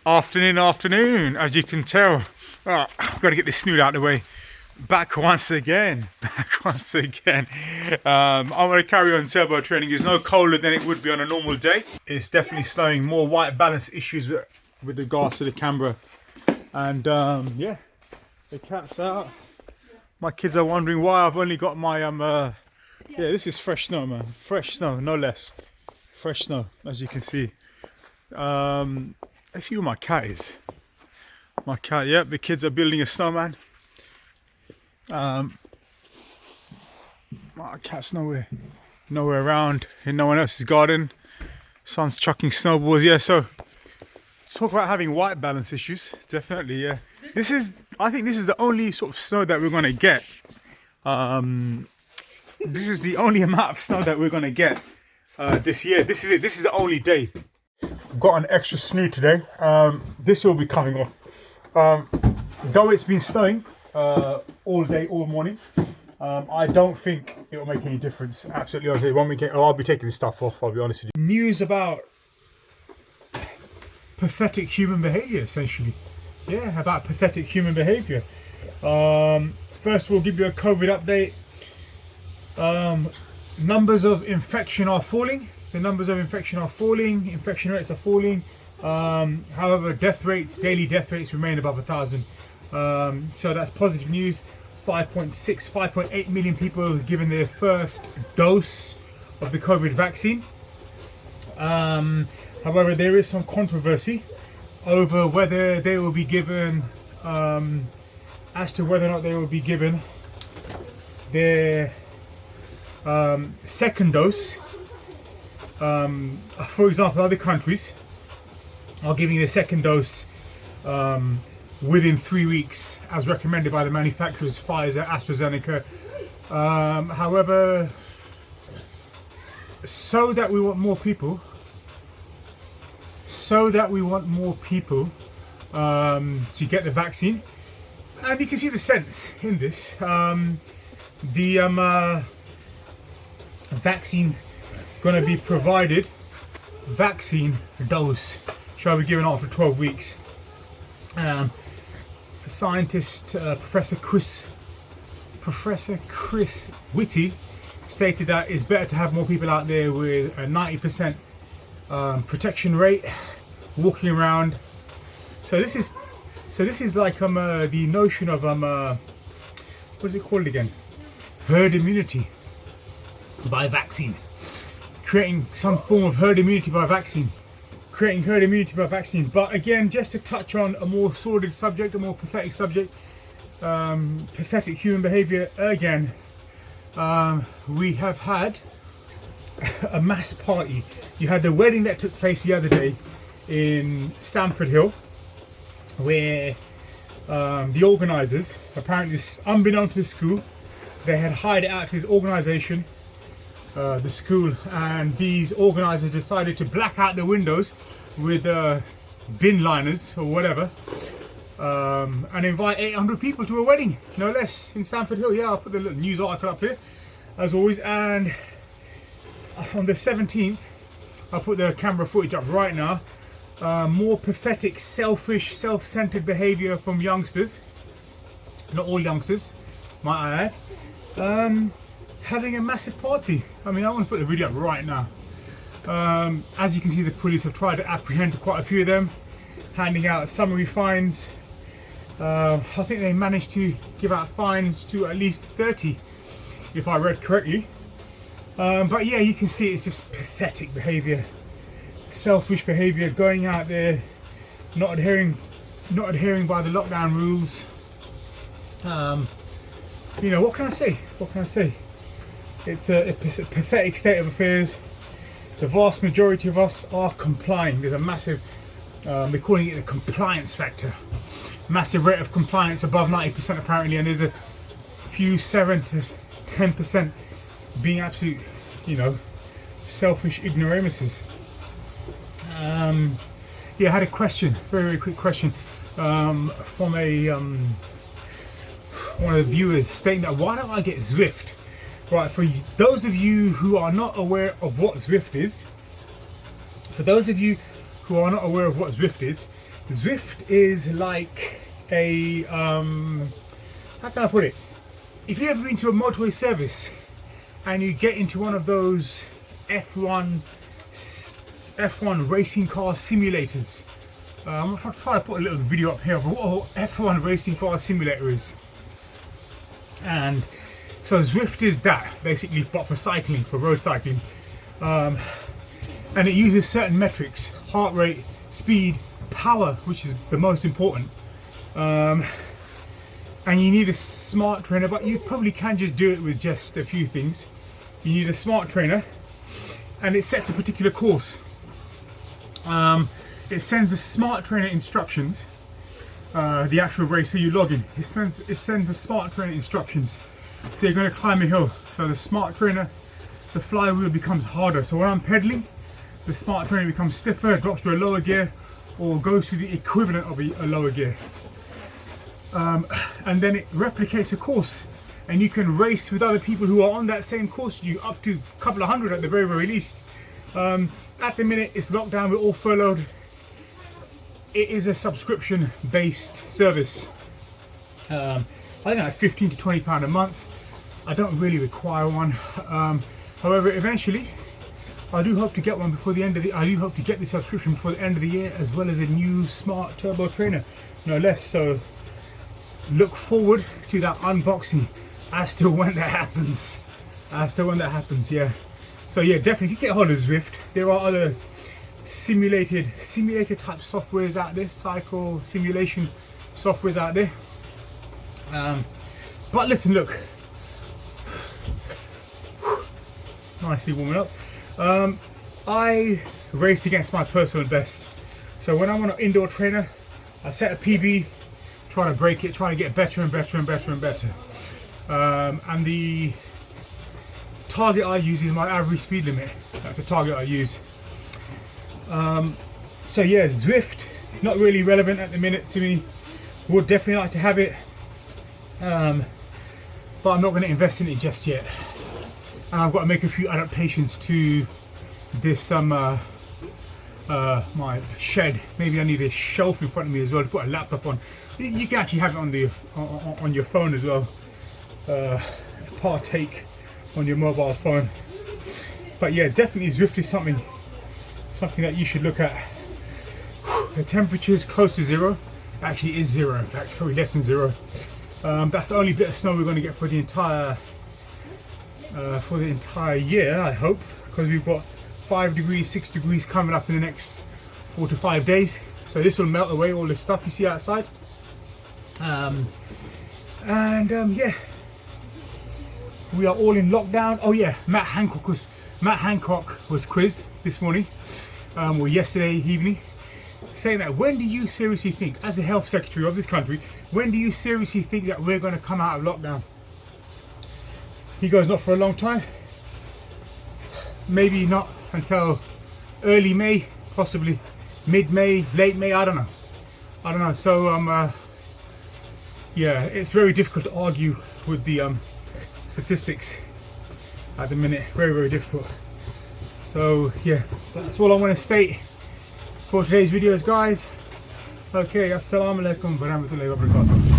Afternoon, as you can tell. I've got to get this snoot out of the way. Back once again. I'm going to carry on turbo training. It's no colder than it would be on a normal day. It's definitely slowing. More white balance issues with regards to the camera. And yeah, the cat's out. My kids are wondering why I've only got my yeah, this is fresh snow, man. Fresh snow, no less. Fresh snow, as you can see. Let's see where my cat is. My cat, yep, the kids are building a snowman. My cat's nowhere around in no one else's garden. Son's chucking snowballs, yeah. So talk about having white balance issues, definitely, yeah. I think this is the only sort of snow that we're gonna get. This is the only amount of snow that we're gonna get this year. This is it. This is the only day. Got an extra snoot today. This will be coming off. Though it's been snowing all day, all morning, I don't think it will make any difference. Absolutely, I'll be taking this stuff off. I'll be honest with you. News about pathetic human behaviour, essentially. Yeah, about pathetic human behaviour. First, we'll give you a COVID update. Numbers of infection are falling. The numbers of infection are falling. Infection rates are falling. However, daily death rates remain above 1,000. So that's positive news. 5.8 million people given their first dose of the COVID vaccine. However, there is some controversy over whether they will be given, as to whether or not they will be given their second dose. For example, other countries are giving the second dose within 3 weeks, as recommended by the manufacturers Pfizer, AstraZeneca. However, so that we want more people to get the vaccine, and you can see the sense in this. The vaccine's going to be provided. Vaccine dose shall be given after 12 weeks. Scientist Professor Chris Whitty stated that it's better to have more people out there with a 90% protection rate walking around. So this is like the notion of what is it called again? Herd immunity by vaccine. Creating some form of herd immunity by vaccine. But again, just to touch on a more sordid subject, a more pathetic subject, pathetic human behaviour again, we have had a mass party. You had the wedding that took place the other day in Stamford Hill, where the organisers, apparently unbeknown to the school, they had hired it out to this organisation, the school, and these organisers decided to black out the windows with bin liners or whatever, and invite 800 people to a wedding, no less, in Stamford Hill. Yeah, I'll put the little news article up here, as always. And on the 17th, I'll put the camera footage up right now. More pathetic, selfish, self-centered behaviour from youngsters. Not all youngsters, might I add. Having a massive party. I mean, I want to put the video up right now. As you can see, the police have tried to apprehend quite a few of them, handing out summary fines. I think they managed to give out fines to at least 30, if I read correctly. But yeah, you can see it's just pathetic behaviour, selfish behaviour, going out there, not adhering by the lockdown rules. You know, what can I say? It's a pathetic state of affairs. The vast majority of us are complying. There's a massive, they're calling it the compliance factor. Massive rate of compliance above 90% apparently, and there's a few 7 to 10% being absolute, selfish ignoramuses. Yeah, I had a question, very quick question, from one of the viewers stating that why don't I get Zwift? Right, for those of you who are not aware of what Zwift is, Zwift is like a how can I put it? If you've ever been to a motorway service and you get into one of those F1 racing car simulators, I'm going to try to put a little video up here of what F1 racing car simulator is. And so Zwift is that basically, but for cycling, for road cycling, and it uses certain metrics: heart rate, speed, power, which is the most important. And you need a smart trainer, but you probably can just do it with just a few things. You need a smart trainer, and it sets a particular course. It sends a smart trainer instructions, the actual race, so you log in. It sends a smart trainer instructions. So you're going to climb a hill. So the smart trainer, the flywheel becomes harder. So when I'm pedaling, the smart trainer becomes stiffer, drops to a lower gear, or goes to the equivalent of a lower gear. And then it replicates a course, and you can race with other people who are on that same course, you up to a couple of hundred at the very, very least. At the minute it's locked down, we're all furloughed. It is a subscription based service. I think like £15 to £20 a month. I don't really require one. However, eventually I do hope to get one before the end of the I do hope to get the subscription before the end of the year, as well as a new smart turbo trainer, no less. So look forward to that unboxing as to when that happens. Yeah. So yeah, definitely if you get hold of Zwift, there are other simulator type softwares out there, cycle simulation softwares out there. But listen, look, nicely warming up. I race against my personal best. So when I'm on an indoor trainer, I set a PB, try to break it, try to get better and better and better and better. And the target I use is my average speed limit. That's a target I use. So yeah, Zwift, not really relevant at the minute to me. Would definitely like to have it, but I'm not going to invest in it just yet. And I've got to make a few adaptations to this my shed. Maybe I need a shelf in front of me as well to put a laptop on. You can actually have it on the on your phone as well. Partake on your mobile phone. But yeah, definitely Zwift is something that you should look at. The temperature is close to zero. Actually, it is zero. In fact, probably less than zero. That's the only bit of snow we're going to get for the entire year, I hope, because we've got 5 degrees, 6 degrees coming up in the next 4 to 5 days. So this will melt away all this stuff you see outside. Yeah, we are all in lockdown. Oh yeah, Matt Hancock was quizzed this morning, or yesterday evening, saying that when do you seriously think, as the health secretary of this country, when do you seriously think that we're going to come out of lockdown? He goes, not for a long time. Maybe not until early May, possibly mid-May, late May, I don't know. So yeah, it's very difficult to argue with the statistics at the minute. Very, very difficult. So yeah, that's all I want to state for today's videos, guys. Okay, assalamu alaikum warahmatullahi wabarakatuh.